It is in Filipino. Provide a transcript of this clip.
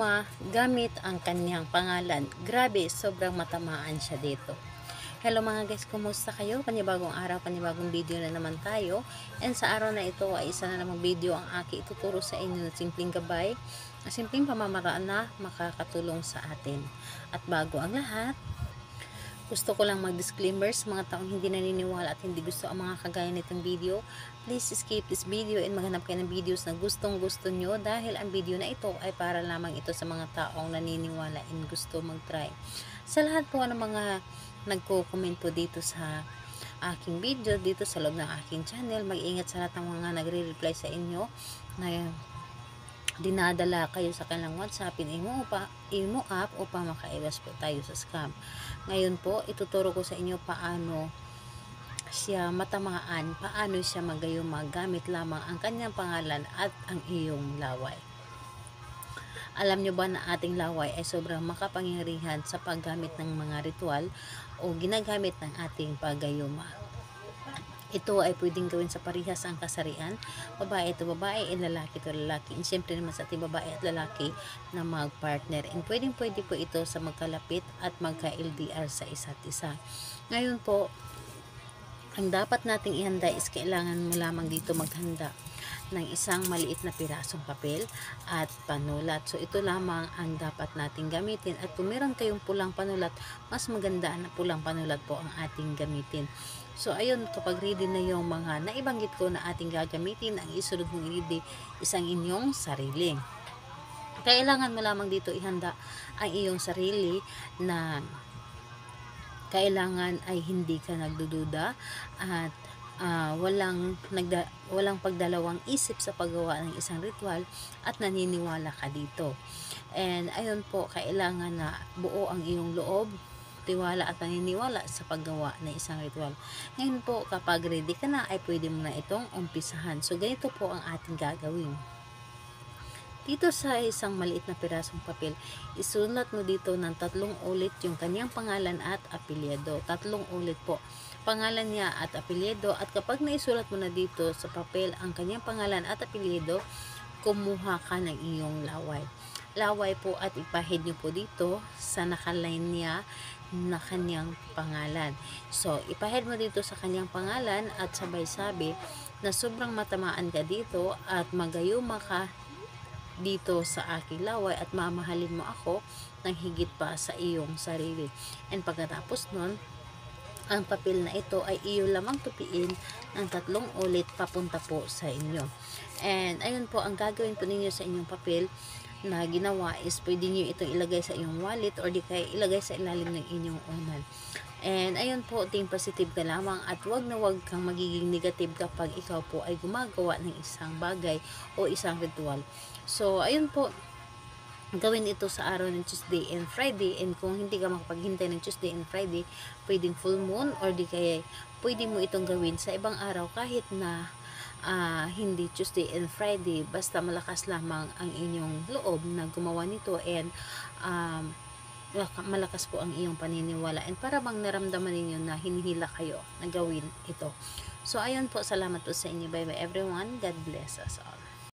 magayuma gamit ang kanyang pangalan. Grabe, sobrang matamaan siya dito. Hello mga guys, kumusta kayo? Panibagong araw, panibagong video na naman tayo. And sa araw na ito ay isa na namang video ang aki ituturo sa inyo na simpleng gabay, simpleng pamamaraan na makakatulong sa atin. At bago ang lahat, gusto ko lang mag-disclaimer sa mga taong hindi naniniwala at hindi gusto ang mga kagaya nitong video. Please skip this video and maghanap kayo ng videos na gustong-gusto nyo dahil ang video na ito ay para lamang ito sa mga taong naniniwala and gusto mag-try. Sa lahat po ng mga nagko-comment po dito sa aking video, dito sa loob ng aking channel, mag-ingat sa lahat ng mga nagre-reply sa inyo na dinadala kayo sa kanilang WhatsApp, imo app upang makaiwas po tayo sa scam. Ngayon po, ituturo ko sa inyo paano siya matamaan, paano siya magayuma gamit lamang ang kanyang pangalan at ang iyong laway. Alam nyo ba na ating laway ay sobrang makapangyarihan sa paggamit ng mga ritual o ginagamit ng ating paggayuma. Ito ay pwedeng gawin sa parihas ang kasarian, babae ito babae, lalaki ito lalaki. And syempre naman sa ating babae at lalaki na mag-partner. And pwede po ito sa magkalapit at magka-LDR sa isa't isa. Ngayon po, ang dapat nating ihanda is kailangan mo lamang dito maghanda ng isang maliit na pirasong papel at panulat. So ito lamang ang dapat nating gamitin, at kung meron kayong pulang panulat, mas maganda na pulang panulat po ang ating gamitin. So ayun, kapag ready na yung mga naibanggit ko na ating gagamitin, ang isunod mong ready isang inyong sarili. Kailangan mo lamang dito ihanda ang iyong sarili na kailangan ay hindi ka nagdududa at walang pagdalawang isip sa paggawa ng isang ritual at naniniwala ka dito. And ayun po, kailangan na buo ang iyong loob, tiwala at naniniwala sa paggawa ng isang ritual. Ngayon po, kapag ready ka na, ay pwede mo na itong umpisahan. So ganito po ang ating gagawin. Dito sa isang maliit na pirasong papel, isulat mo dito ng 3 ulit yung kanyang pangalan at apelyido. 3 ulit po, pangalan niya at apelyido. At kapag naisulat mo na dito sa papel ang kanyang pangalan at apelyido, kumuha ka ng iyong laway. Laway po at ipahid nyo po dito sa nakaline niya na kanyang pangalan. So, ipahid mo dito sa kanyang pangalan at sabay sabi na sobrang matamaan ka dito at magayuma ka dito sa aking laway at mamahalin mo ako ng higit pa sa iyong sarili. And pagkatapos nun, ang papel na ito ay iyo lamang tupiin ng 3 ulit papunta po sa inyo. And ayun po, ang gagawin po ninyo sa inyong papel na ginawa is pwede nyo itong ilagay sa iyong wallet or di kaya ilagay sa ilalim ng inyong unan. And ayun po, ting positive ka lamang at wag na wag kang magiging negative kapag ikaw po ay gumagawa ng isang bagay o isang ritual. So ayun po, gawin ito sa araw ng Tuesday and Friday. And kung hindi ka makapaghintay ng Tuesday and Friday, pwedeng full moon or di kaya pwede mo itong gawin sa ibang araw kahit na hindi Tuesday and Friday, basta malakas lamang ang inyong loob na gumawa nito and malakas po ang iyong paniniwala and para bang naramdaman ninyo na hinihila kayo na gawin ito. So ayun po, salamat po sa inyo. Bye bye everyone, God bless us all.